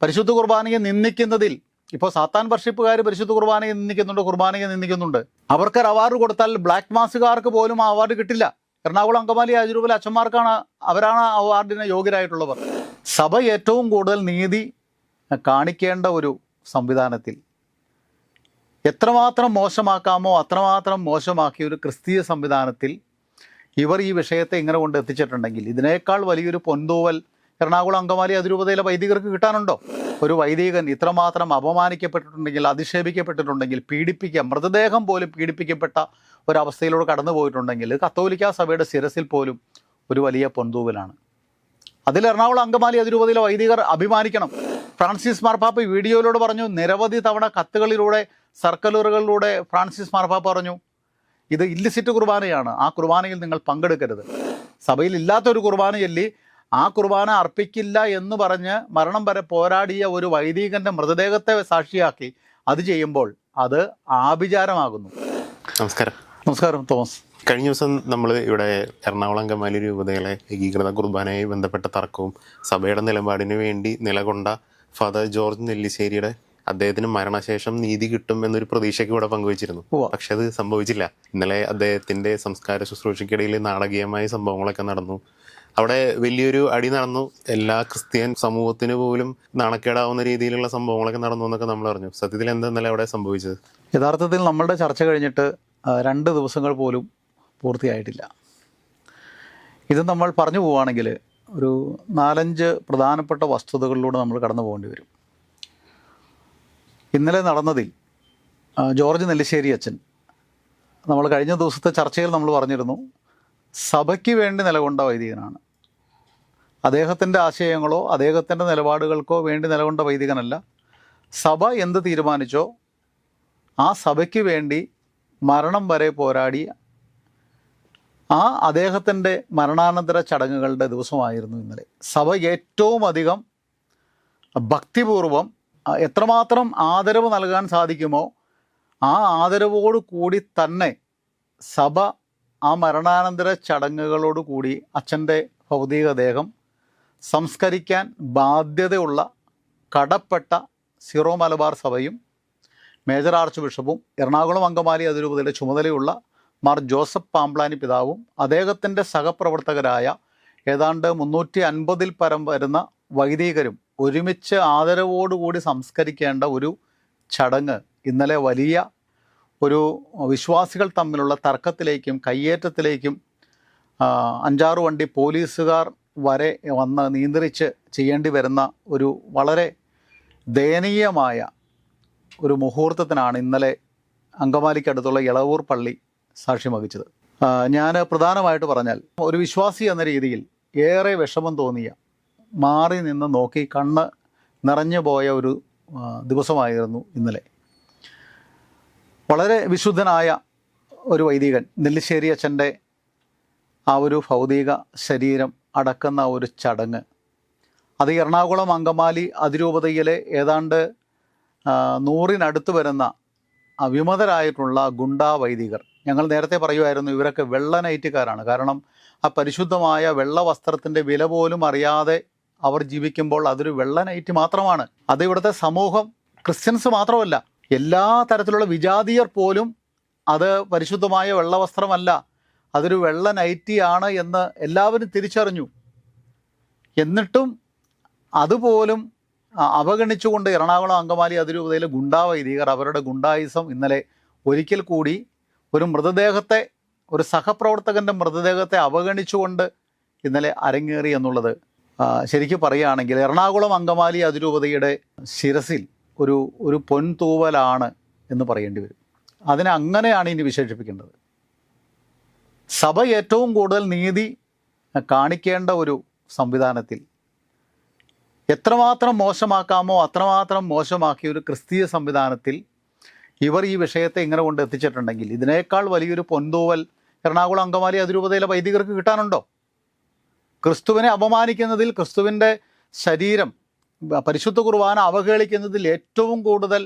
പരിശുദ്ധ കുർബാനയെ നിന്ദിക്കുന്നതിൽ ഇപ്പോൾ സാത്താൻ വർഷിപ്പുകാർ പരിശുദ്ധ കുർബാനയെ നിന്ദിക്കുന്നുണ്ട്, കുർബാനയെ നിന്ദിക്കുന്നുണ്ട്. അവർക്കൊരു അവാർഡ് കൊടുത്താൽ ബ്ലാക്ക് മാസുകാർക്ക് പോലും ആ അവാർഡ് കിട്ടില്ല. എറണാകുളം അങ്കമാലി അതിരൂപതയിലെ അച്ഛന്മാർക്കാണ്, അവരാണ് അവാർഡിന് യോഗ്യരായിട്ടുള്ളവർ. സഭ ഏറ്റവും കൂടുതൽ നീതി കാണിക്കേണ്ട ഒരു സംവിധാനത്തിൽ എത്രമാത്രം മോശമാക്കാമോ അത്രമാത്രം മോശമാക്കിയ ഒരു ക്രിസ്തീയ സംവിധാനത്തിൽ ഇവർ ഈ വിഷയത്തെ ഇങ്ങനെ കൊണ്ട് എത്തിച്ചിട്ടുണ്ടെങ്കിൽ ഇതിനേക്കാൾ വലിയൊരു പൊന്തൂവൽ എറണാകുളം അങ്കമാലി അതിരൂപതയിലെ വൈദികർക്ക് കിട്ടാനുണ്ടോ? ഒരു വൈദികൻ ഇത്രമാത്രം അപമാനിക്കപ്പെട്ടിട്ടുണ്ടെങ്കിൽ, അധിക്ഷേപിക്കപ്പെട്ടിട്ടുണ്ടെങ്കിൽ, മൃതദേഹം പോലും പീഡിപ്പിക്കപ്പെട്ട ഒരവസ്ഥയിലൂടെ കടന്നു പോയിട്ടുണ്ടെങ്കിൽ കത്തോലിക്ക സഭയുടെ ശിരസിൽ പോലും ഒരു വലിയ പൊന്തൂവലാണ്. അതിൽ എറണാകുളം അങ്കമാലി അതിരൂപതയിലെ വൈദികർ അഭിമാനിക്കണം. ഫ്രാൻസിസ് മാർപ്പാപ്പ വീഡിയോയിലൂടെ പറഞ്ഞു, നിരവധി തവണ കത്തുകളിലൂടെ, സർക്കുലറുകളിലൂടെ ഫ്രാൻസിസ് മാർപ്പാപ്പ പറഞ്ഞു, ഇത് ഇല്ലിസിറ്റ് കുർബാനയാണ്, ആ കുർബാനയിൽ നിങ്ങൾ പങ്കെടുക്കരുത്. സഭയിൽ ഇല്ലാത്തൊരു കുർബാന ചൊല്ലി ആ കുർബാന അർപ്പിക്കില്ല എന്ന് പറഞ്ഞ് മരണം വരെ പോരാടിയ ഒരു വൈദികന്റെ മൃതദേഹത്തെ സാക്ഷിയാക്കി അത് ചെയ്യുമ്പോൾ അത് ആഭിചാരമാകുന്നു. നമസ്കാരം. നമസ്കാരം തോമസ്. കഴിഞ്ഞ ദിവസം നമ്മൾ ഇവിടെ എറണാകുളം അങ്കമാലി രൂപതയിലെ ഏകീകൃത കുർബാനയുമായി ബന്ധപ്പെട്ട തർക്കവും സഭയുടെ നിലപാടിന് വേണ്ടി നിലകൊണ്ട ഫാദർ ജോർജ് നെല്ലിശ്ശേരിയുടെ അദ്ദേഹത്തിന് മരണശേഷം നീതി കിട്ടും എന്നൊരു പ്രതീക്ഷയ്ക്ക് ഇവിടെ പങ്കുവച്ചിരുന്നു. പക്ഷെ അത് സംഭവിച്ചില്ല. ഇന്നലെ അദ്ദേഹത്തിന്റെ സംസ്കാര ശുശ്രൂഷയ്ക്കിടയിൽ നാടകീയമായ സംഭവങ്ങളൊക്കെ നടന്നു. അവിടെ വലിയൊരു അടി നടന്നു. എല്ലാ ക്രിസ്ത്യൻ സമൂഹത്തിന് പോലും നാണക്കേടാവുന്ന രീതിയിലുള്ള സംഭവങ്ങളൊക്കെ നടന്നു എന്നൊക്കെ നമ്മൾ അറിഞ്ഞു. സത്യത്തിൽ എന്താ ഇന്നലെ അവിടെ സംഭവിച്ചത്? യഥാർത്ഥത്തിൽ നമ്മളുടെ ചർച്ച കഴിഞ്ഞിട്ട് 2 ദിവസങ്ങൾ പോലും പൂർത്തിയായിട്ടില്ല. ഇത് നമ്മൾ പറഞ്ഞു പോവുകയാണെങ്കിൽ ഒരു 4-5 പ്രധാനപ്പെട്ട വസ്തുതകളിലൂടെ നമ്മൾ കടന്നു പോകേണ്ടി വരും. ഇന്നലെ നടന്നതിൽ ജോർജ് നെല്ലിശ്ശേരി അച്ഛൻ, നമ്മൾ കഴിഞ്ഞ ദിവസത്തെ ചർച്ചയിൽ നമ്മൾ പറഞ്ഞിരുന്നു, സഭയ്ക്ക് വേണ്ടി നിലകൊണ്ട വൈദികനാണ്. അദ്ദേഹത്തിൻ്റെ ആശയങ്ങളോ അദ്ദേഹത്തിൻ്റെ നിലപാടുകൾക്കോ വേണ്ടി നിലകൊണ്ട വൈദികനല്ല. സഭ എന്ത് തീരുമാനിച്ചോ ആ സഭയ്ക്ക് വേണ്ടി മരണം വരെ പോരാടി അദ്ദേഹത്തിൻ്റെ മരണാനന്തര ചടങ്ങുകളുടെ ദിവസമായിരുന്നു ഇന്നലെ. സഭ ഏറ്റവും അധികം ഭക്തിപൂർവം എത്രമാത്രം ആദരവ് നൽകാൻ സാധിക്കുമോ ആ ആദരവോടു കൂടി തന്നെ സഭ ആ മരണാനന്തര ചടങ്ങുകളോട് കൂടി അച്ഛൻ്റെ ഭൗതികദേഹം സംസ്കരിക്കാൻ ബാധ്യതയുള്ള കടപ്പെട്ട സീറോ മലബാർ സഭയും മേജർ ആർച്ച് ബിഷപ്പും എറണാകുളം അങ്കമാലി അതിരൂപതയുടെ ചുമതലയുള്ള മാർ ജോസഫ് പാംപ്ലാനി പിതാവും അദ്ദേഹത്തിൻ്റെ സഹപ്രവർത്തകരായ ഏതാണ്ട് 350-ൽ പരം വരുന്ന വൈദികരും ഒരുമിച്ച് ആദരവോടുകൂടി സംസ്കരിക്കേണ്ട ഒരു ചടങ്ങ് ഇന്നലെ വലിയ ഒരു വിശ്വാസികൾ തമ്മിലുള്ള തർക്കത്തിലേക്കും കയ്യേറ്റത്തിലേക്കും 5-6 വണ്ടി പോലീസുകാർ വരെ വന്ന് നിയന്ത്രിച്ച് ചെയ്യേണ്ടി വരുന്ന ഒരു വളരെ ദയനീയമായ ഒരു മുഹൂർത്തത്തിനാണ് ഇന്നലെ അങ്കമാലിക്കടുത്തുള്ള ഇളവൂർ പള്ളി സാക്ഷ്യം വഹിച്ചത്. ഞാൻ പ്രധാനമായിട്ട് പറഞ്ഞാൽ ഒരു വിശ്വാസി എന്ന രീതിയിൽ ഏറെ വിഷമം തോന്നിയ, മാറി നിന്ന് നോക്കി കണ്ണ് നിറഞ്ഞു പോയ ഒരു ദിവസമായിരുന്നു ഇന്നലെ. വളരെ വിശുദ്ധനായ ഒരു വൈദികൻ നെല്ലിശ്ശേരി അച്ഛൻ്റെ ആ ഒരു ഭൗതിക ശരീരം അടക്കുന്ന ഒരു ചടങ്ങ്, അത് എറണാകുളം അങ്കമാലി അതിരൂപതയിലെ ഏതാണ്ട് 100-നടുത്ത് വരുന്ന വിമതരായിട്ടുള്ള ഗുണ്ടാ വൈദികർ, ഞങ്ങൾ നേരത്തെ പറയുമായിരുന്നു ഇവരൊക്കെ വെള്ള നൈറ്റുകാരാണ്. കാരണം ആ പരിശുദ്ധമായ വെള്ള വസ്ത്രത്തിൻ്റെ വില പോലും അറിയാതെ അവർ ജീവിക്കുമ്പോൾ അതൊരു വെള്ള നൈറ്റ് മാത്രമാണ്. അത് ഇവിടുത്തെ സമൂഹം, ക്രിസ്ത്യൻസ് മാത്രമല്ല, എല്ലാ തരത്തിലുള്ള വിജാതീയർ പോലും അത് പരിശുദ്ധമായ വെള്ളവസ്ത്രമല്ല, അതൊരു വെള്ള നൈറ്റിയാണ് എന്ന് എല്ലാവരും തിരിച്ചറിഞ്ഞു. എന്നിട്ടും അതുപോലും അവഗണിച്ചുകൊണ്ട് എറണാകുളം അങ്കമാലി അതിരൂപതയിലെ ഗുണ്ടാ വൈദികർ അവരുടെ ഗുണ്ടായിസം ഇന്നലെ ഒരിക്കൽ കൂടി ഒരു മൃതദേഹത്തെ, ഒരു സഹപ്രവർത്തകൻ്റെ മൃതദേഹത്തെ അവഗണിച്ചുകൊണ്ട് ഇന്നലെ അരങ്ങേറി എന്നുള്ളത് ശരിക്കും പറയുകയാണെങ്കിൽ എറണാകുളം അങ്കമാലി അതിരൂപതയുടെ ശിരസിൽ ഒരു പൊൻതൂവലാണ് എന്ന് പറയേണ്ടി വരും. അതിനെ അങ്ങനെയാണ് ഇനി വിശേഷിപ്പിക്കേണ്ടത്. സഭ ഏറ്റവും കൂടുതൽ നീതി കാണിക്കേണ്ട ഒരു സംവിധാനത്തിൽ എത്രമാത്രം മോശമാക്കാമോ അത്രമാത്രം മോശമാക്കിയ ഒരു ക്രിസ്തീയ സംവിധാനത്തിൽ ഇവർ ഈ വിഷയത്തെ ഇങ്ങനെ കൊണ്ട് എത്തിച്ചിട്ടുണ്ടെങ്കിൽ ഇതിനേക്കാൾ വലിയൊരു പൊന്തൂവൽ എറണാകുളം അങ്കമാലി അതിരൂപതയിലെ വൈദികർക്ക് കിട്ടാനുണ്ടോ? ക്രിസ്തുവിനെ അപമാനിക്കുന്നതിൽ, ക്രിസ്തുവിൻ്റെ ശരീരം, പരിശുദ്ധ കുർബാന അവഹേളിക്കുന്നതിൽ ഏറ്റവും കൂടുതൽ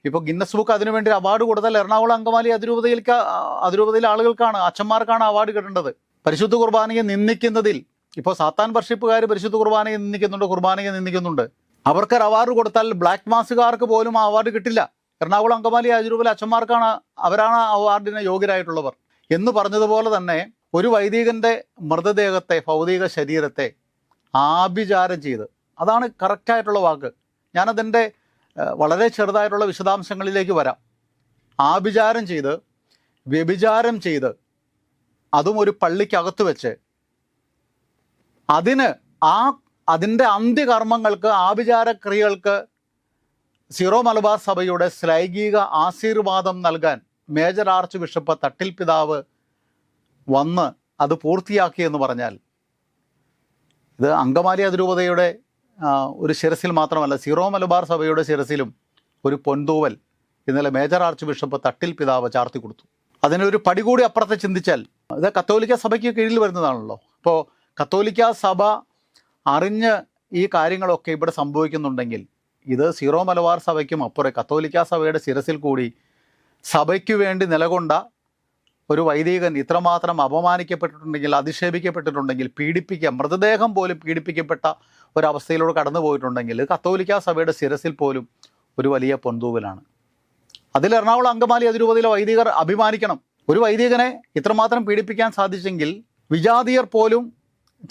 ഇപ്പോൾ ഗിന്നസ് ബുക്ക് അതിനുവേണ്ടി അവാർഡ് കൊടുത്താൽ എറണാകുളം അങ്കമാലി അതിരൂപതയിലെ ആളുകൾക്കാണ്, അച്ഛന്മാർക്കാണ് അവാർഡ് കിട്ടേണ്ടത്. പരിശുദ്ധ കുർബാനയെ നിന്ദിക്കുന്നതിൽ ഇപ്പോൾ സാത്താൻ വർഷിപ്പുകാർ പരിശുദ്ധ കുർബാനയെ നിന്ദിക്കുന്നുണ്ട്, കുർബാനയെ നിന്ദിക്കുന്നുണ്ട്. അവർക്കൊരു അവാർഡ് കൊടുത്താൽ ബ്ലാക്ക് മാസുകാർക്ക് പോലും ആ അവാർഡ് കിട്ടില്ല. എറണാകുളം അങ്കമാലി അതിരൂപതയിലെ അച്ഛന്മാർക്കാണ്, അവരാണ് അവാർഡിന് യോഗ്യരായിട്ടുള്ളവർ. എന്ന് പറഞ്ഞതുപോലെ തന്നെ ഒരു വൈദികൻ്റെ മൃതദേഹത്തെ, ഭൗതിക ശരീരത്തെ ആഭിചാരം ചെയ്ത്, അതാണ് കറക്റ്റായിട്ടുള്ള വാക്ക്, ഞാനതിൻ്റെ വളരെ ചെറുതായിട്ടുള്ള വിശദാംശങ്ങളിലേക്ക് വരാം. ആഭിചാരം ചെയ്ത്, വ്യഭിചാരം ചെയ്ത്, അതും ഒരു പള്ളിക്കകത്ത് വെച്ച്, അതിൻ്റെ അന്ത്യകർമ്മങ്ങൾക്ക്, ആഭിചാരക്രിയകൾക്ക് സീറോ മലബാർ സഭയുടെ ശ്ലൈംഗിക ആശീർവാദം നൽകാൻ മേജർ ആർച്ച് ബിഷപ്പ് തട്ടിൽ പിതാവ് വന്ന് അത് പൂർത്തിയാക്കിയെന്ന് പറഞ്ഞാൽ, ഇത് അങ്കമാലി അതിരൂപതയുടെ ഒരു ശിരസിൽ മാത്രമല്ല, സീറോ മലബാർ സഭയുടെ ശിരസിലും ഒരു പൊൻതൂവൽ ഇന്നലെ മേജർ ആർച്ച് ബിഷപ്പ് തട്ടിൽ പിതാവ് ചാർത്തി കൊടുത്തു. അതിനൊരു പടി കൂടി അപ്പുറത്തെ ചിന്തിച്ചാൽ, ഇത് കത്തോലിക്ക സഭയ്ക്ക് കീഴിൽ വരുന്നതാണല്ലോ. അപ്പോൾ കത്തോലിക്ക സഭ അറിഞ്ഞ് ഈ കാര്യങ്ങളൊക്കെ ഇവിടെ സംഭവിക്കുന്നുണ്ടെങ്കിൽ, ഇത് സീറോ മലബാർ സഭയ്ക്കും അപ്പുറം കത്തോലിക്ക സഭയുടെ ശിരസിൽ കൂടി സഭയ്ക്ക് വേണ്ടി നിലകൊണ്ട ഒരു വൈദികൻ ഇത്രമാത്രം അപമാനിക്കപ്പെട്ടിട്ടുണ്ടെങ്കിൽ, അധിക്ഷേപിക്കപ്പെട്ടിട്ടുണ്ടെങ്കിൽ, മൃതദേഹം പോലും പീഡിപ്പിക്കപ്പെട്ട ഒരവസ്ഥയിലൂടെ കടന്നു പോയിട്ടുണ്ടെങ്കിൽ, കത്തോലിക്ക സഭയുടെ ശിരസിൽ പോലും ഒരു വലിയ പൊന്തൂവലാണ്. അതിൽ എറണാകുളം അങ്കമാലി അതിരൂപതയിലെ വൈദികർ അഭിമാനിക്കണം. ഒരു വൈദികനെ ഇത്രമാത്രം പീഡിപ്പിക്കാൻ സാധിച്ചെങ്കിൽ, വിജാതീയർ പോലും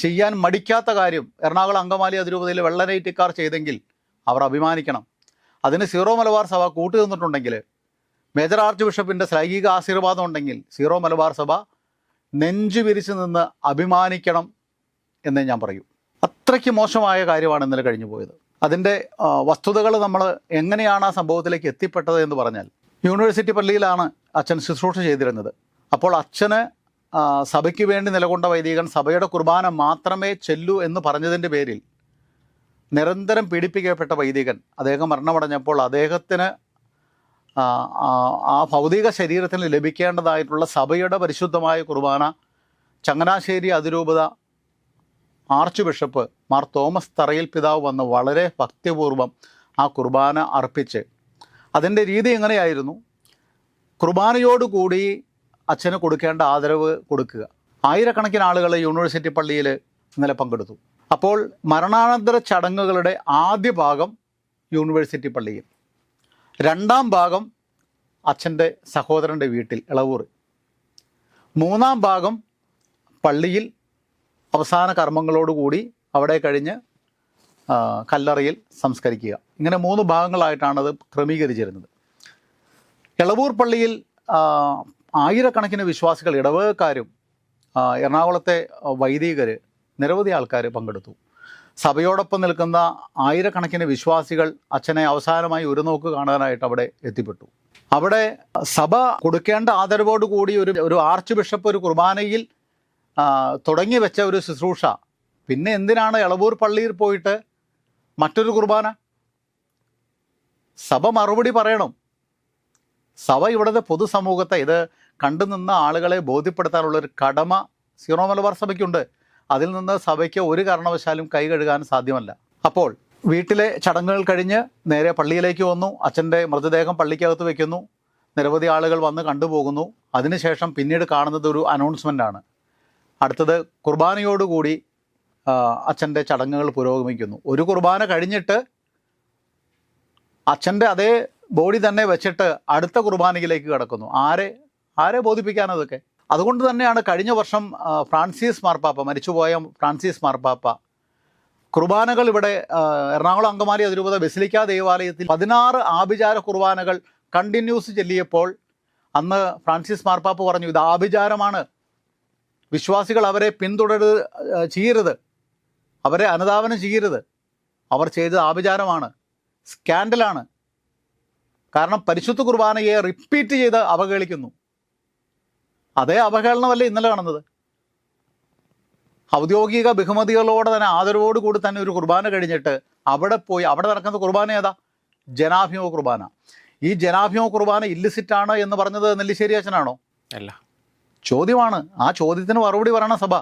ചെയ്യാൻ മടിക്കാത്ത കാര്യം എറണാകുളം അങ്കമാലി അതിരൂപതയിലെ വെള്ളനൈറ്റിക്കാർ ചെയ്തെങ്കിൽ അവർ അഭിമാനിക്കണം. അതിന് സീറോ മലബാർ സഭ കൂട്ടുനിന്നിട്ടുണ്ടെങ്കിൽ, മേജർ ആർച്ച് ബിഷപ്പിൻ്റെ ശ്ലൈംഗിക ആശീർവാദം ഉണ്ടെങ്കിൽ, സീറോ മലബാർ സഭ നെഞ്ചു വിരിച്ച് നിന്ന് അഭിമാനിക്കണം എന്നേ ഞാൻ പറയൂ. അത്രയ്ക്ക് മോശമായ കാര്യമാണ് ഇന്നലെ കഴിഞ്ഞു പോയത്. അതിൻ്റെ വസ്തുതകൾ നമ്മൾ എങ്ങനെയാണ് ആ സംഭവത്തിലേക്ക് എത്തിപ്പെട്ടത് എന്ന് പറഞ്ഞാൽ, യൂണിവേഴ്സിറ്റി പള്ളിയിലാണ് അച്ഛൻ ശുശ്രൂഷ ചെയ്തിരുന്നത്. അപ്പോൾ അച്ഛന് സഭയ്ക്ക് വേണ്ടി നിലകൊണ്ട വൈദികൻ സഭയുടെ കുർബാന മാത്രമേ ചെല്ലൂ എന്ന് പറഞ്ഞതിൻ്റെ പേരിൽ നിരന്തരം പീഡിപ്പിക്കപ്പെട്ട വൈദികൻ, അദ്ദേഹം മരണമടഞ്ഞപ്പോൾ അദ്ദേഹത്തിന് ആ ഭൗതിക ശരീരത്തിന് ലഭിക്കേണ്ടതായിട്ടുള്ള സഭയുടെ പരിശുദ്ധമായ കുർബാന ചങ്ങനാശ്ശേരി അതിരൂപത ആർച്ച് ബിഷപ്പ് മാർ തോമസ് തറയിൽ പിതാവ് വന്ന് വളരെ ഭക്തിപൂർവ്വം ആ കുർബാന അർപ്പിച്ച്, അതിൻ്റെ രീതി എങ്ങനെയായിരുന്നു? കുർബാനയോടുകൂടി അച്ഛന് കൊടുക്കേണ്ട ആദരവ് കൊടുക്കുക. ആയിരക്കണക്കിന് ആളുകൾ യൂണിവേഴ്സിറ്റി പള്ളിയിൽ ഇന്നലെ പങ്കെടുത്തു. അപ്പോൾ മരണാനന്തര ചടങ്ങുകളുടെ ആദ്യ ഭാഗം യൂണിവേഴ്സിറ്റി പള്ളിയിൽ, രണ്ടാം ഭാഗം അച്ഛൻ്റെ സഹോദരൻ്റെ വീട്ടിൽ ഇളവൂർ, മൂന്നാം ഭാഗം പള്ളിയിൽ അവസാന കർമ്മങ്ങളോടുകൂടി അവിടെ കഴിഞ്ഞ് കല്ലറയിൽ സംസ്കരിക്കുക. ഇങ്ങനെ 3 ഭാഗങ്ങളായിട്ടാണത് ക്രമീകരിച്ചിരുന്നത്. ഇളവൂർ പള്ളിയിൽ ആയിരക്കണക്കിന് വിശ്വാസികൾ, ഇടവകക്കാരും എറണാകുളത്തെ വൈദികർ, നിരവധി ആൾക്കാർ പങ്കെടുത്തു. സഭയോടൊപ്പം നിൽക്കുന്ന ആയിരക്കണക്കിന് വിശ്വാസികൾ അച്ഛനെ അവസാനമായി ഒരു നോക്ക് കാണാനായിട്ട് അവിടെ എത്തിപ്പെട്ടു. അവിടെ സഭ കൊടുക്കേണ്ട ആദരവോടുകൂടി ഒരു ആർച്ച് ബിഷപ്പ് ഒരു കുർബാനയിൽ തുടങ്ങി വെച്ച ഒരു ശുശ്രൂഷ, പിന്നെ എന്തിനാണ് ഇളവൂർ പള്ളിയിൽ പോയിട്ട് മറ്റൊരു കുർബാന? സഭ മറുപടി പറയണം. സഭ ഇവിടുത്തെ പൊതുസമൂഹത്തെ, ഇത് കണ്ടു നിന്ന ആളുകളെ ബോധ്യപ്പെടുത്താനുള്ളൊരു കടമ സീറോ മലബാർ സഭയ്ക്കുണ്ട്. അതിൽ നിന്ന് സഭയ്ക്ക് ഒരു കാരണവശാലും കൈ കഴുകാൻ സാധ്യമല്ല. അപ്പോൾ വീട്ടിലെ ചടങ്ങുകൾ കഴിഞ്ഞ് നേരെ പള്ളിയിലേക്ക് വന്നു. അച്ഛൻ്റെ മൃതദേഹം പള്ളിക്കകത്ത് വയ്ക്കുന്നു. നിരവധി ആളുകൾ വന്ന് കണ്ടുപോകുന്നു. അതിനുശേഷം പിന്നീട് കാണുന്നത് ഒരു അനൗൺസ്മെൻ്റാണ്. അടുത്തത് കുർബാനയോടുകൂടി അച്ഛൻ്റെ ചടങ്ങുകൾ പുരോഗമിക്കുന്നു. ഒരു കുർബാന കഴിഞ്ഞിട്ട് അച്ഛൻ്റെ അതേ ബോഡി തന്നെ വെച്ചിട്ട് അടുത്ത കുർബാനയിലേക്ക് കിടക്കുന്നു. ആരെ ബോധിപ്പിക്കാനതൊക്കെ? അതുകൊണ്ട് തന്നെയാണ് കഴിഞ്ഞ വർഷം ഫ്രാൻസിസ് മാർപ്പാപ്പ, മരിച്ചുപോയ ഫ്രാൻസിസ് മാർപ്പാപ്പ, കുർബാനകൾ ഇവിടെ എറണാകുളം അങ്കമാലി അതിരൂപത ബസിലിക്ക ദേവാലയത്തിൽ 16 ആഭിചാര കുർബാനകൾ കണ്ടിന്യൂസ് ചെല്ലിയപ്പോൾ അന്ന് ഫ്രാൻസിസ് മാർപ്പാപ്പ പറഞ്ഞു, ഇത് ആഭിചാരമാണ്, വിശ്വാസികൾ അവരെ ചെയ്യരുത്, അവരെ അനുധാവനം ചെയ്യരുത്, അവർ ചെയ്തത് ആഭിചാരമാണ്, സ്കാൻഡലാണ്. കാരണം പരിശുദ്ധ കുർബാനയെ റിപ്പീറ്റ് ചെയ്ത് അവഹേളിക്കുന്നു. അതേ അവഹേളനമല്ലേ ഇന്നലെ കാണുന്നത്? ഔദ്യോഗിക ബഹുമതികളോടെ തന്നെ, ആദരവോടുകൂടി തന്നെ ഒരു കുർബാന കഴിഞ്ഞിട്ട് അവിടെ നടക്കുന്ന കുർബാന ഏതാ? ജനാഭിമുഖ കുർബാന. ഈ ജനാഭിമുഖ കുർബാന ഇല്ലിസിറ്റാണ് എന്ന് പറഞ്ഞത് നെല്ലിശ്ശേരി അച്ഛനാണോ? അല്ല. ചോദ്യമാണ്. ആ ചോദ്യത്തിന് മറുപടി പറയണം സഭ.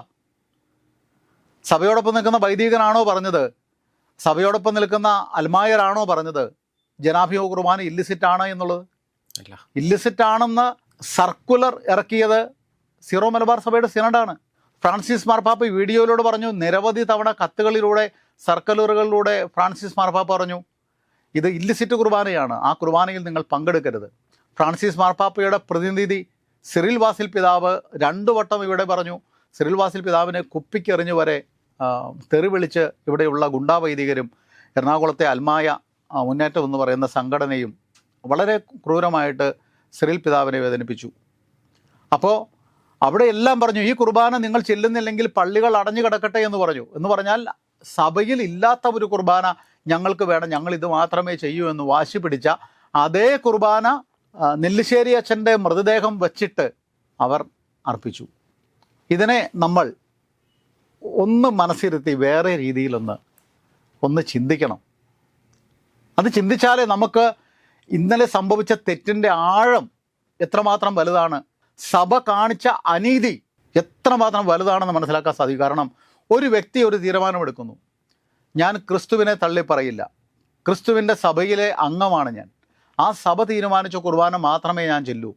സഭയോടൊപ്പം നിൽക്കുന്ന വൈദികനാണോ പറഞ്ഞത്? സഭയോടൊപ്പം നിൽക്കുന്ന അൽമായരാണോ പറഞ്ഞത് ജനാഭിമുഖ കുർബാന ഇല്ലിസിറ്റാണ് എന്നുള്ളത്? ഇല്ലിസിറ്റാണെന്ന് സർക്കുലർ ഇറക്കിയത് സീറോ മലബാർ സഭയുടെ സിനഡാണ്. ഫ്രാൻസിസ് മാർപ്പാപ്പ ഈ വീഡിയോയിലൂടെ പറഞ്ഞു, നിരവധി തവണ കത്തുകളിലൂടെ സർക്കുലറുകളിലൂടെ ഫ്രാൻസിസ് മാർപ്പാപ്പ പറഞ്ഞു ഇത് ഇല്ലിസിറ്റ് കുർബാനയാണ്, ആ കുർബാനയിൽ നിങ്ങൾ പങ്കെടുക്കരുത്. ഫ്രാൻസിസ് മാർപ്പാപ്പയുടെ പ്രതിനിധി സിറിൽ വാസിൽ പിതാവ് 2 വട്ടം ഇവിടെ പറഞ്ഞു. സിറിൽ വാസിൽ പിതാവിനെ കുപ്പിക്കെറിഞ്ഞു വരെ തെറി വിളിച്ച് ഇവിടെയുള്ള ഗുണ്ടാ വൈദികരും എറണാകുളത്തെ അൽമായ മുന്നേറ്റം എന്ന് പറയുന്ന സംഘടനയും വളരെ ക്രൂരമായിട്ട് സിറിൽ പിതാവിനെ വേദനിപ്പിച്ചു. അപ്പോൾ അവിടെ എല്ലാം പറഞ്ഞു, ഈ കുർബാന നിങ്ങൾ ചെല്ലുന്നില്ലെങ്കിൽ പള്ളികൾ അടഞ്ഞു കിടക്കട്ടെ എന്ന് പറഞ്ഞു. എന്ന് പറഞ്ഞാൽ സഭയിൽ ഇല്ലാത്ത ഒരു കുർബാന ഞങ്ങൾക്ക് വേണം, ഞങ്ങൾ ഇത് മാത്രമേ ചെയ്യൂ എന്ന് വാശി പിടിച്ച അതേ കുർബാന നെല്ലിശ്ശേരി അച്ഛൻ്റെ മൃതദേഹം വച്ചിട്ട് അവർ അർപ്പിച്ചു. ഇതിനെ നമ്മൾ ഒന്ന് മനസ്സിരുത്തി വേറെ രീതിയിലൊന്ന് ചിന്തിക്കണം. അത് ചിന്തിച്ചാലേ നമുക്ക് ഇന്നലെ സംഭവിച്ച തെറ്റിൻ്റെ ആഴം എത്രമാത്രം വലുതാണ്, സഭ കാണിച്ച അനീതി എത്രമാത്രം വലുതാണെന്ന് മനസ്സിലാക്കാൻ സാധിക്കും. കാരണം ഒരു വ്യക്തി ഒരു തീരുമാനമെടുക്കുന്നു, ഞാൻ ക്രിസ്തുവിനെ തള്ളിപ്പറയില്ല, ക്രിസ്തുവിൻ്റെ സഭയിലെ അംഗമാണ് ഞാൻ, ആ സഭ തീരുമാനിച്ച കുർബാന മാത്രമേ ഞാൻ ചെല്ലൂ,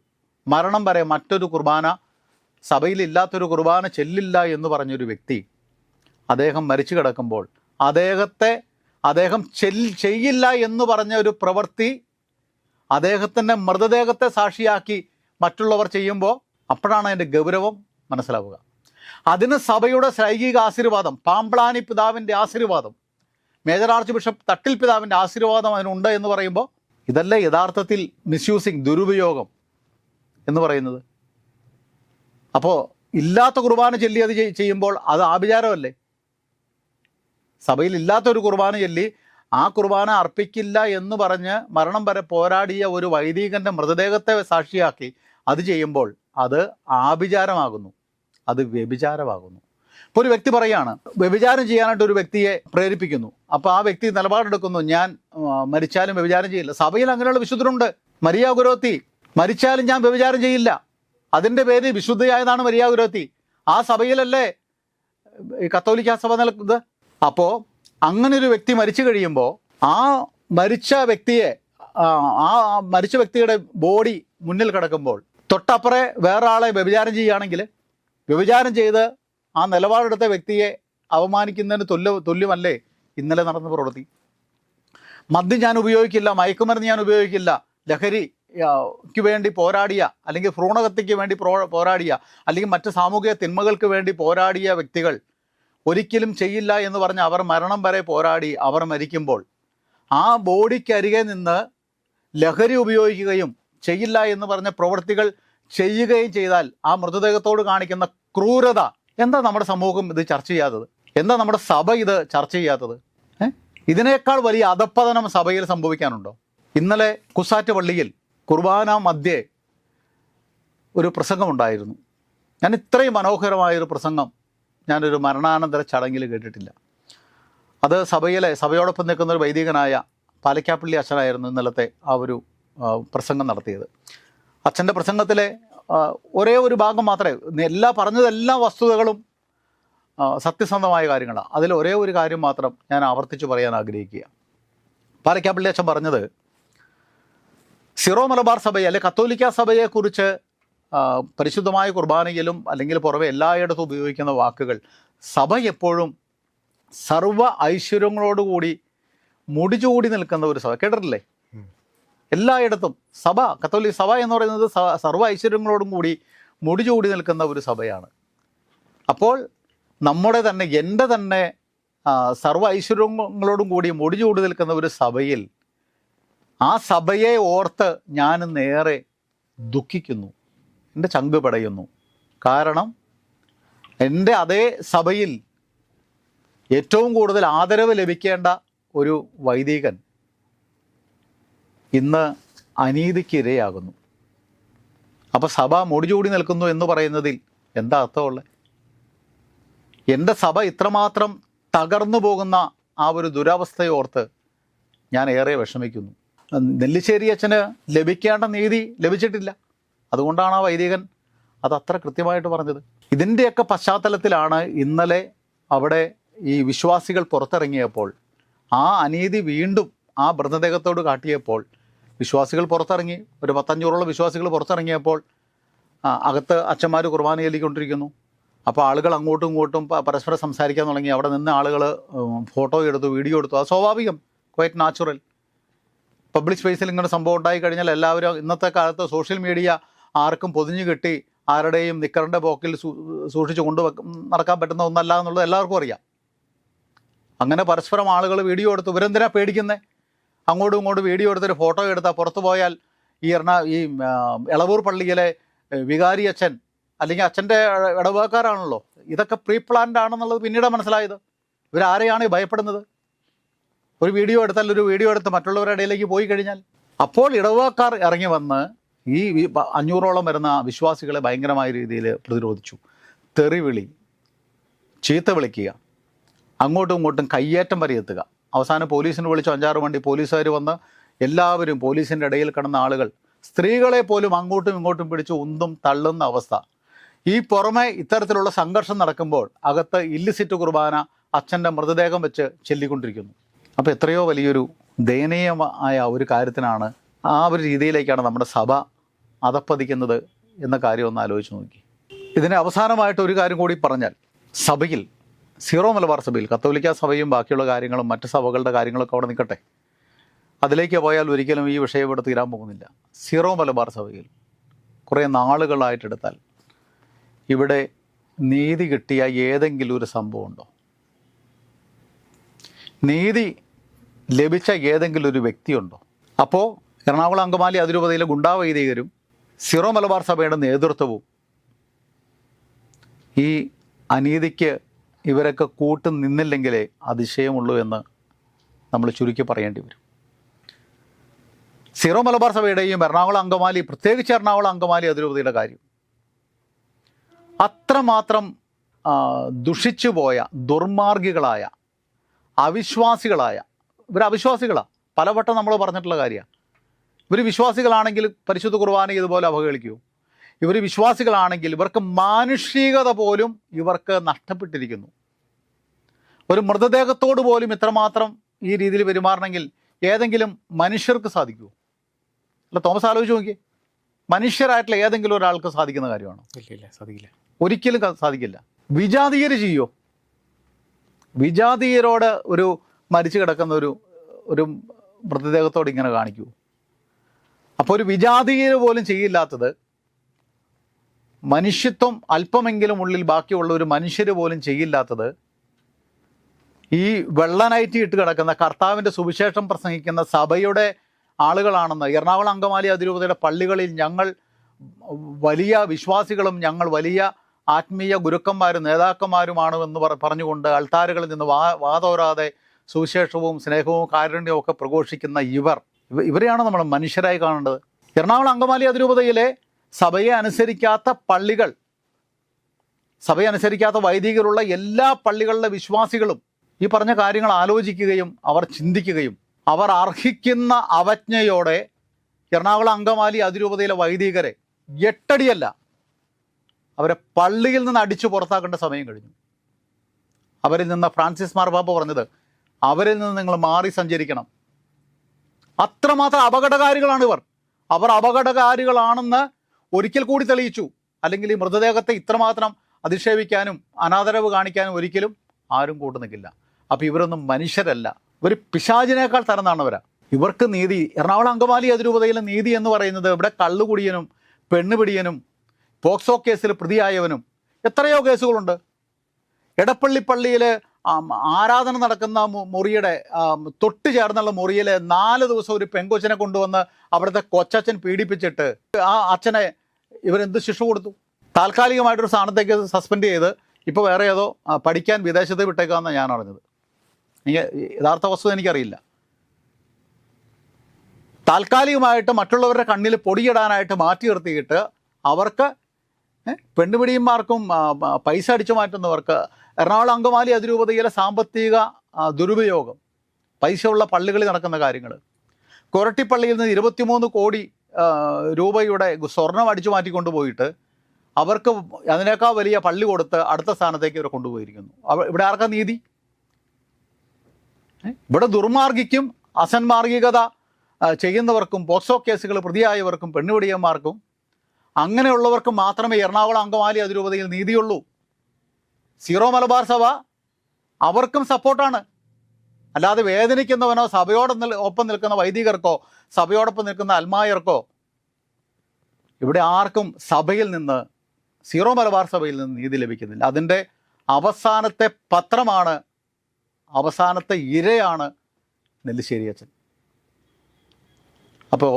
മരണം വരെ മറ്റൊരു കുർബാന, സഭയിലില്ലാത്തൊരു കുർബാന ചെല്ലില്ല എന്ന് പറഞ്ഞൊരു വ്യക്തി അദ്ദേഹം മരിച്ചു കിടക്കുമ്പോൾ അദ്ദേഹം ചെയ്യില്ല എന്ന് പറഞ്ഞ ഒരു പ്രവൃത്തി അദ്ദേഹത്തിൻ്റെ മൃതദേഹത്തെ സാക്ഷിയാക്കി മറ്റുള്ളവർ ചെയ്യുമ്പോൾ അപ്പോഴാണ് അതിൻ്റെ ഗൗരവം മനസ്സിലാവുക. അതിന് സഭയുടെ ശൈകിക ആശീർവാദം, പാമ്പ്ളാനി പിതാവിൻ്റെ ആശീർവാദം, മേജർ ആർച്ച് ബിഷപ്പ് തട്ടിൽ പിതാവിൻ്റെ ആശീർവാദം അതിനുണ്ട് എന്ന് പറയുമ്പോൾ ഇതല്ലേ യഥാർത്ഥത്തിൽ മിസ്യൂസിങ്, ദുരുപയോഗം എന്ന് പറയുന്നത്. അപ്പോൾ ഇല്ലാത്ത കുർബാന ചൊല്ലി അത് ചെയ്യുമ്പോൾ അത് ആഭിചാരമല്ലേ? സഭയിൽ ഇല്ലാത്തൊരു കുർബാന ചൊല്ലി ആ കുർബാന അർപ്പിക്കില്ല എന്ന് പറഞ്ഞ് മരണം വരെ പോരാടിയ ഒരു വൈദികൻ്റെ മൃതദേഹത്തെ സാക്ഷിയാക്കി അത് ചെയ്യുമ്പോൾ അത് ആഭിചാരമാകുന്നു, അത് വ്യഭിചാരമാകുന്നു. ഇപ്പോൾ ഒരു വ്യക്തി പറയുകയാണ്, വ്യഭിചാരം ചെയ്യാനായിട്ട് ഒരു വ്യക്തിയെ പ്രേരിപ്പിക്കുന്നു. അപ്പോൾ ആ വ്യക്തി നിലപാടെടുക്കുന്നു, ഞാൻ മരിച്ചാലും വ്യഭിചാരം ചെയ്യില്ല. സഭയിൽ അങ്ങനെയുള്ള വിശുദ്ധരുണ്ട്. മരിയ ഗുരോത്തി മരിച്ചാലും ഞാൻ വ്യഭിചാരം ചെയ്യില്ല, അതിൻ്റെ പേര് വിശുദ്ധയായതാണ് മരിയ ഗുരോത്തി. ആ സഭയിലല്ലേ ഈ കത്തോലിക്ക സഭ നിൽക്കുന്നത്. അപ്പോൾ അങ്ങനെ ഒരു വ്യക്തി മരിച്ചു കഴിയുമ്പോൾ ആ മരിച്ച വ്യക്തിയുടെ ബോഡി മുന്നിൽ കിടക്കുമ്പോൾ തൊട്ടപ്പുറേ വേറെ ആളെ വ്യഭിചാരം ചെയ്യുകയാണെങ്കിൽ വ്യഭിചാരം ചെയ്ത് ആ നിലപാടെടുത്ത വ്യക്തിയെ അവമാനിക്കുന്നതിന് തുല്യമല്ലേ ഇന്നലെ നടന്ന പ്രവൃത്തി? മദ്യം ഞാൻ ഉപയോഗിക്കില്ല, മയക്കുമരുന്ന് ഞാൻ ഉപയോഗിക്കില്ല, ലഹരിക്ക് വേണ്ടി പോരാടിയ, അല്ലെങ്കിൽ ഭ്രൂണഹത്യയ്ക്ക് വേണ്ടി പോരാടിയ, അല്ലെങ്കിൽ മറ്റ് സാമൂഹിക തിന്മകൾക്ക് വേണ്ടി പോരാടിയ വ്യക്തികൾ ഒരിക്കലും ചെയ്യില്ല എന്ന് പറഞ്ഞ് അവർ മരണം വരെ പോരാടി അവർ മരിക്കുമ്പോൾ ആ ബോഡിക്കരികെ നിന്ന് ലഹരി ഉപയോഗിക്കുകയും ചെയ്യില്ല എന്ന് പറഞ്ഞ പ്രവൃത്തികൾ ചെയ്യുകയും ചെയ്താൽ ആ മൃതദേഹത്തോട് കാണിക്കുന്ന ക്രൂരത എന്താ നമ്മുടെ സമൂഹം ഇത് ചർച്ച ചെയ്യാത്തത്? എന്താ നമ്മുടെ സഭ ഇത് ചർച്ച ചെയ്യാത്തത്? ഇതിനേക്കാൾ വലിയ അധപ്പതനം സഭയിൽ സംഭവിക്കാനുണ്ടോ? ഇന്നലെ കുസാറ്റ് പള്ളിയിൽ കുർബാന മധ്യേ ഒരു പ്രസംഗമുണ്ടായിരുന്നു. ഞാൻ ഇത്രയും മനോഹരമായൊരു പ്രസംഗം ഞാനൊരു മരണാനന്തര ചടങ്ങിൽ കേട്ടിട്ടില്ല. അത് സഭയോടൊപ്പം നിൽക്കുന്ന ഒരു വൈദികനായ പാലക്കാപ്പള്ളി അച്ഛനായിരുന്നു ഇന്നലത്തെ ആ ഒരു പ്രസംഗം നടത്തിയത്. അച്ഛൻ്റെ പ്രസംഗത്തിലെ ഒരേ ഒരു ഭാഗം മാത്രമേ, പറഞ്ഞതെല്ലാം വസ്തുതകളും സത്യസന്ധമായ കാര്യങ്ങളാണ്. അതിൽ ഒരേ ഒരു കാര്യം മാത്രം ഞാൻ ആവർത്തിച്ച് പറയാൻ ആഗ്രഹിക്കുക. പാലക്കാപ്പള്ളി അച്ഛൻ പറഞ്ഞത്, സിറോ മലബാർ സഭയെ അല്ലെ കത്തോലിക്ക സഭയെക്കുറിച്ച് പരിശുദ്ധമായ കുർബാനയിലും അല്ലെങ്കിൽ പുറമെ എല്ലായിടത്തും ഉപയോഗിക്കുന്ന വാക്കുകൾ, സഭ എപ്പോഴും സർവ്വ ഐശ്വര്യങ്ങളോടുകൂടി മുടിചൂടി നിൽക്കുന്ന ഒരു സഭ. കേട്ടിട്ടില്ലേ? എല്ലായിടത്തും സഭ, കത്തോലിക്ക സഭ എന്ന് പറയുന്നത് സർവ്വ ഐശ്വര്യങ്ങളോടും കൂടി മുടിചൂടി നിൽക്കുന്ന ഒരു സഭയാണ്. അപ്പോൾ എൻ്റെ തന്നെ സർവ്വ ഐശ്വര്യങ്ങളോടും കൂടി മുടിചൂടി നിൽക്കുന്ന ഒരു സഭയിൽ ആ സഭയെ ഓർത്ത് ഞാൻ നേരെ ദുഃഖിക്കുന്നു, എൻ്റെ ചങ്ക് പിടയുന്നു. കാരണം എൻ്റെ അതേ സഭയിൽ ഏറ്റവും കൂടുതൽ ആദരവ് ലഭിക്കേണ്ട ഒരു വൈദികൻ ഇന്ന് അനീതിക്ക് ഇരയാകുന്നു. അപ്പോൾ സഭ മുടിചൂടി നിൽക്കുന്നു എന്ന് പറയുന്നതിൽ എന്താ അർത്ഥമുള്ളത്? എൻ്റെ സഭ ഇത്രമാത്രം തകർന്നു പോകുന്ന ആ ഒരു ദുരവസ്ഥയോർത്ത് ഞാൻ ഏറെ വിഷമിക്കുന്നു. നെല്ലിശ്ശേരി അച്ഛന് ലഭിക്കേണ്ട നീതി ലഭിച്ചിട്ടില്ല. അതുകൊണ്ടാണ് ആ വൈദികൻ അത് അത്ര കൃത്യമായിട്ട് പറഞ്ഞത്. ഇതിൻ്റെയൊക്കെ പശ്ചാത്തലത്തിലാണ് ഇന്നലെ അവിടെ ഈ വിശ്വാസികൾ പുറത്തിറങ്ങിയപ്പോൾ, ആ അനീതി വീണ്ടും ആ മൃതദേഹത്തോട് കാട്ടിയപ്പോൾ വിശ്വാസികൾ പുറത്തിറങ്ങി. ഒരു 100-500 വിശ്വാസികൾ പുറത്തിറങ്ങിയപ്പോൾ അകത്ത് അച്ഛന്മാർ കുർബാന ചൊല്ലിക്കൊണ്ടിരിക്കുന്നു. അപ്പോൾ ആളുകൾ അങ്ങോട്ടും ഇങ്ങോട്ടും പരസ്പരം സംസാരിക്കാൻ തുടങ്ങി. അവിടെ നിന്ന് ആളുകൾ ഫോട്ടോ എടുത്തു, വീഡിയോ എടുത്തു. അത് സ്വാഭാവികം, ക്വൈറ്റ് നാച്ചുറൽ. പബ്ലിക് സ്പേസിൽ ഇങ്ങനെ സംഭവം ഉണ്ടായി കഴിഞ്ഞാൽ എല്ലാവരും, ഇന്നത്തെ കാലത്ത് സോഷ്യൽ മീഡിയ ആർക്കും പൊതിഞ്ഞു കെട്ടി ആരുടെയും നിക്കറിൻ്റെ പോക്കിൽ സൂക്ഷിച്ച് നടക്കാൻ പറ്റുന്ന ഒന്നല്ല എന്നുള്ളത് എല്ലാവർക്കും അറിയാം. അങ്ങനെ പരസ്പരം ആളുകൾ വീഡിയോ എടുത്തു. ഇവരെന്തിനാ പേടിക്കുന്നത്? അങ്ങോട്ടും ഇങ്ങോട്ടും വീഡിയോ എടുത്തൊരു ഫോട്ടോ എടുത്താൽ പുറത്തു പോയാൽ ഈ എളവൂർ പള്ളിയിലെ വികാരി അച്ഛൻ അല്ലെങ്കിൽ അച്ഛൻ്റെ ഇടവകക്കാരാണല്ലോ, ഇതൊക്കെ പ്രീ പ്ലാൻഡ് ആണെന്നുള്ളത് പിന്നീട് മനസ്സിലായത്. ഇവരാരെയാണ് ഭയപ്പെടുന്നത്? ഒരു വീഡിയോ എടുത്താൽ ഒരു വീഡിയോ എടുത്ത് മറ്റുള്ളവരുടെ ഇടയിലേക്ക് പോയി കഴിഞ്ഞാൽ, അപ്പോൾ ഇടവകക്കാർ ഇറങ്ങി വന്ന് ഈ 500ഓളം വരുന്ന വിശ്വാസികളെ ഭയങ്കരമായ രീതിയിൽ പ്രതിരോധിച്ചു. തെറിവിളി, ചീത്ത വിളിക്കുക, അങ്ങോട്ടും ഇങ്ങോട്ടും കയ്യേറ്റം വരെ എത്തുക. അവസാനം പോലീസിന് വിളിച്ചു. 5-6 വണ്ടി പോലീസുകാർ വന്ന് എല്ലാവരും പോലീസിൻ്റെ ഇടയിൽ കിടന്ന ആളുകൾ, സ്ത്രീകളെ പോലും അങ്ങോട്ടും ഇങ്ങോട്ടും പിടിച്ച് ഉന്തും തള്ളുന്ന അവസ്ഥ. ഈ പുറമെ ഇത്തരത്തിലുള്ള സംഘർഷം നടക്കുമ്പോൾ അകത്ത് ഇല്ലിസിറ്റ് കുർബാന അച്ഛൻ്റെ മൃതദേഹം വെച്ച് ചൊല്ലിക്കൊണ്ടിരിക്കുന്നു. അപ്പോൾ എത്രയോ വലിയൊരു ദയനീയമായ ഒരു കാര്യത്തിനാണ്, ആ ഒരു രീതിയിലേക്കാണ് നമ്മുടെ സഭ അധപ്പതിക്കുന്നത് എന്ന കാര്യം ഒന്ന് ആലോചിച്ച് നോക്കി. ഇതിന് അവസാനമായിട്ട് ഒരു കാര്യം കൂടി പറഞ്ഞാൽ, സഭയിൽ സീറോ മലബാർ സഭയിൽ, കത്തോലിക്ക സഭയും ബാക്കിയുള്ള കാര്യങ്ങളും മറ്റ് സഭകളുടെ കാര്യങ്ങളൊക്കെ അവിടെ നിൽക്കട്ടെ, അതിലേക്ക് പോയാൽ ഒരിക്കലും ഈ വിഷയം ഇവിടെ തീരാൻ പോകുന്നില്ല. സീറോ മലബാർ സഭയിൽ കുറേ നാളുകളായിട്ടെടുത്താൽ ഇവിടെ നീതി കിട്ടിയ ഏതെങ്കിലും ഒരു സംഭവമുണ്ടോ? നീതി ലഭിച്ച ഏതെങ്കിലും ഒരു വ്യക്തിയുണ്ടോ? അപ്പോൾ എറണാകുളം അങ്കമാലി അതിരൂപതയിലെ ഗുണ്ടാവൈദികരും സീറോ മലബാർ സഭയുടെ നേതൃത്വവും ഈ അനീതിക്ക് ഇവരൊക്കെ കൂട്ടു നിന്നില്ലെങ്കിലേ അതിശയമുള്ളൂ എന്ന് നമ്മൾ ചുരുക്കി പറയേണ്ടി വരും. സീറോ മലബാർ സഭയുടെയും എറണാകുളം അങ്കമാലി, പ്രത്യേകിച്ച് എറണാകുളം അങ്കമാലി അതിരൂപതയുടെ കാര്യം അത്രമാത്രം ദുഷിച്ചു പോയ, ദുർമാർഗികളായ, അവിശ്വാസികളായ, ഇവർ അവിശ്വാസികളാണ്. പലവട്ടം നമ്മൾ പറഞ്ഞിട്ടുള്ള കാര്യമാണ്. ഇവർ വിശ്വാസികളാണെങ്കിൽ പരിശുദ്ധ കുർബാന ഇതുപോലെ അവഹേളിക്കൂ. ഇവർ വിശ്വാസികളാണെങ്കിൽ ഇവർക്ക് മാനുഷികത പോലും ഇവർക്ക് നഷ്ടപ്പെട്ടിരിക്കുന്നു. ഒരു മൃതദേഹത്തോട് പോലും ഇത്രമാത്രം ഈ രീതിയിൽ പെരുമാറണമെങ്കിൽ ഏതെങ്കിലും മനുഷ്യർക്ക് സാധിക്കുമോ? അല്ല, തോമസ് ആലോചിച്ച് നോക്കിയേ. മനുഷ്യരായിട്ടുള്ള ഏതെങ്കിലും ഒരാൾക്ക് സാധിക്കുന്ന കാര്യമാണോ? ഇല്ല, സാധിക്കില്ല. ഒരിക്കലും സാധിക്കില്ല. വിജാതീയർ ചെയ്യോ? വിജാതീയരോട് ഒരു മരിച്ചു കിടക്കുന്ന ഒരു മൃതദേഹത്തോട് ഇങ്ങനെ കാണിക്കൂ? അപ്പോൾ ഒരു വിജാതീയർ പോലും ചെയ്യില്ലാത്തത്, മനുഷ്യത്വം അല്പമെങ്കിലും ഉള്ളിൽ ബാക്കിയുള്ള ഒരു മനുഷ്യർ പോലും ചെയ്യില്ലാത്തത്, ഈ വെള്ളനൈറ്റി ഇട്ട് കിടക്കുന്ന കർത്താവിൻ്റെ സുവിശേഷം പ്രസംഗിക്കുന്ന സഭയുടെ ആളുകളാണെന്ന് എറണാകുളം അങ്കമാലി അതിരൂപതയുടെ പള്ളികളിൽ ഞങ്ങൾ വലിയ വിശ്വാസികളും ഞങ്ങൾ വലിയ ആത്മീയ ഗുരുക്കന്മാരും നേതാക്കന്മാരുമാണെന്ന് പറഞ്ഞുകൊണ്ട് അൾത്താരുകളിൽ നിന്ന് വാതോരാതെ സുവിശേഷവും സ്നേഹവും കാരുണ്യവും ഒക്കെ പ്രഘോഷിക്കുന്ന ഇവരെയാണ് നമ്മൾ മനുഷ്യരായി കാണേണ്ടത്. എറണാകുളം അങ്കമാലി അതിരൂപതയിലെ സഭയെ അനുസരിക്കാത്ത പള്ളികൾ, സഭയെ അനുസരിക്കാത്ത വൈദികരുള്ള എല്ലാ പള്ളികളിലെ വിശ്വാസികളും ഈ പറഞ്ഞ കാര്യങ്ങൾ ആലോചിക്കുകയും അവർ ചിന്തിക്കുകയും അവർ അർഹിക്കുന്ന അവജ്ഞയോടെ എറണാകുളം അങ്കമാലി അതിരൂപതയിലെ വൈദികരെ 8 അടിയല്ല, അവരെ പള്ളിയിൽ നിന്ന് അടിച്ചു പുറത്താക്കേണ്ട സമയം കഴിഞ്ഞു. അവരിൽ നിന്ന് ഫ്രാൻസിസ് മാർപ്പാപ്പ പറഞ്ഞത്, അവരിൽ നിന്ന് നിങ്ങൾ മാറി സഞ്ചരിക്കണം. അത്രമാത്രം അപകടകാരികളാണ് ഇവർ. അവർ അപകടകാരികളാണെന്ന് ഒരിക്കൽ കൂടി തെളിയിച്ചു. അല്ലെങ്കിൽ ഈ മൃതദേഹത്തെ ഇത്രമാത്രം അധിക്ഷേപിക്കാനും അനാദരവ് കാണിക്കാനും ഒരിക്കലും ആരും കൂട്ടു നിൽക്കില്ല. അപ്പോൾ ഇവരൊന്നും മനുഷ്യരല്ല, ഇവർ പിശാചിനേക്കാൾ തരംതാണവരാ. ഇവർക്ക് നീതി, എറണാകുളം അങ്കമാലി അതിരൂപതയിലെ നീതി എന്ന് പറയുന്നത്, ഇവിടെ കള്ളുകുടിയനും പെണ്ണുപിടിയനും പോക്സോ കേസിൽ പ്രതിയായവനും എത്രയോ കേസുകളുണ്ട്. എടപ്പള്ളി പള്ളിയിൽ ആരാധന നടക്കുന്ന മുറിയുടെ തൊട്ട് ചേർന്നുള്ള മുറിയിൽ 4 ദിവസം ഒരു പെങ്കൊച്ചിനെ കൊണ്ടുവന്ന് അവിടുത്തെ കൊച്ചച്ഛൻ പീഡിപ്പിച്ചിട്ട് ആ അച്ഛനെ ഇവരെന്ത് ശിക്ഷ കൊടുത്തു? താൽക്കാലികമായിട്ടൊരു സ്ഥാനത്തേക്ക് സസ്പെൻഡ് ചെയ്ത് ഇപ്പോൾ വേറെ ഏതോ പഠിക്കാൻ വിദേശത്ത് വിട്ടേക്കാമെന്നാണ് ഞാൻ അറിഞ്ഞത്. യഥാർത്ഥ വസ്തുത എനിക്കറിയില്ല. താൽക്കാലികമായിട്ട് മറ്റുള്ളവരുടെ കണ്ണിൽ പൊടിയിടാനായിട്ട് മാറ്റി നിർത്തിയിട്ട് അവർക്ക് പെണ്ണുപിടിയന്മാർക്കും പൈസ അടിച്ചു മാറ്റുന്നവർക്ക് എറണാകുളം അങ്കമാലി അതിരൂപതയിലെ സാമ്പത്തിക ദുരുപയോഗം, പൈസയുള്ള പള്ളികളിൽ നടക്കുന്ന കാര്യങ്ങൾ, കൊരട്ടിപ്പള്ളിയിൽ നിന്ന് 23 കോടി രൂപയുടെ സ്വർണം അടിച്ചു മാറ്റിക്കൊണ്ടുപോയിട്ട് അവർക്ക് അതിനേക്കാൾ വലിയ പള്ളി കൊടുത്ത് അടുത്ത സ്ഥാനത്തേക്ക് ഇവരെ കൊണ്ടുപോയിരിക്കുന്നു. ഇവിടെ ആർക്കാ നീതി? ഇവിടെ ദുർമാർഗിക്കും അസന്മാർഗികത ചെയ്യുന്നവർക്കും പോക്സോ കേസുകൾ പ്രതിയായവർക്കും പെണ്ണുപിടിയന്മാർക്കും അങ്ങനെയുള്ളവർക്ക് മാത്രമേ എറണാകുളം അങ്കമാലി അതിരൂപതയിൽ നീതിയുള്ളൂ. സീറോ മലബാർ സഭ അവർക്കും സപ്പോർട്ടാണ്. അല്ലാതെ വേദനിക്കുന്നവനോ ഒപ്പം നിൽക്കുന്ന വൈദികർക്കോ സഭയോടൊപ്പം നിൽക്കുന്ന അൽമായർക്കോ ഇവിടെ ആർക്കും സഭയിൽ നിന്ന്, സീറോ മലബാർ സഭയിൽ നിന്ന് നീതി ലഭിക്കുന്നില്ല. അതിൻ്റെ അവസാനത്തെ പത്രമാണ്, അവസാനത്തെ ഇരയാണ് നെല്ലിശ്ശേരി അച്ഛൻ. അപ്പോൾ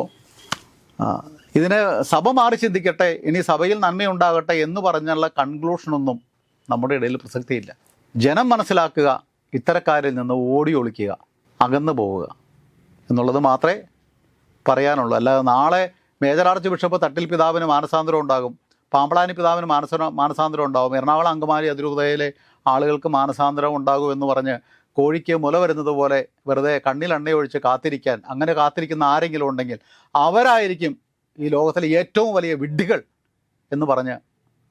ഇതിന് സഭ മാറി ചിന്തിക്കട്ടെ, ഇനി സഭയിൽ നന്മയുണ്ടാകട്ടെ എന്ന് പറഞ്ഞുള്ള കൺക്ലൂഷനൊന്നും നമ്മുടെ ഇടയിൽ പ്രസക്തിയില്ല. ജനം മനസ്സിലാക്കുക, ഇത്തരക്കാരിൽ നിന്ന് ഓടി ഒളിക്കുക, അകന്നു പോവുക എന്നുള്ളത് മാത്രമേ പറയാനുള്ളൂ. അല്ലാതെ നാളെ മേജർ ആർച്ച് ബിഷപ്പ് തട്ടിൽ പിതാവിന് മാനസാന്തരം ഉണ്ടാകും, പാമ്പളാനി പിതാവിന് മാനസാന്തരം ഉണ്ടാകും, എറണാകുളം അങ്കമാലി അതിരൂപതയിലെ ആളുകൾക്ക് മാനസാന്തരം ഉണ്ടാകും എന്ന് പറഞ്ഞ് കോഴിക്ക് മുല വരുന്നത് പോലെ വെറുതെ കണ്ണിൽ എണ്ണയൊഴിച്ച് കാത്തിരിക്കാൻ, അങ്ങനെ കാത്തിരിക്കുന്ന ആരെങ്കിലും ഉണ്ടെങ്കിൽ അവരായിരിക്കും ഈ ലോകത്തിലെ ഏറ്റവും വലിയ വിഡ്ഢികൾ എന്ന് പറഞ്ഞ്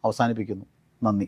അവസാനിപ്പിക്കുന്നു. നന്ദി.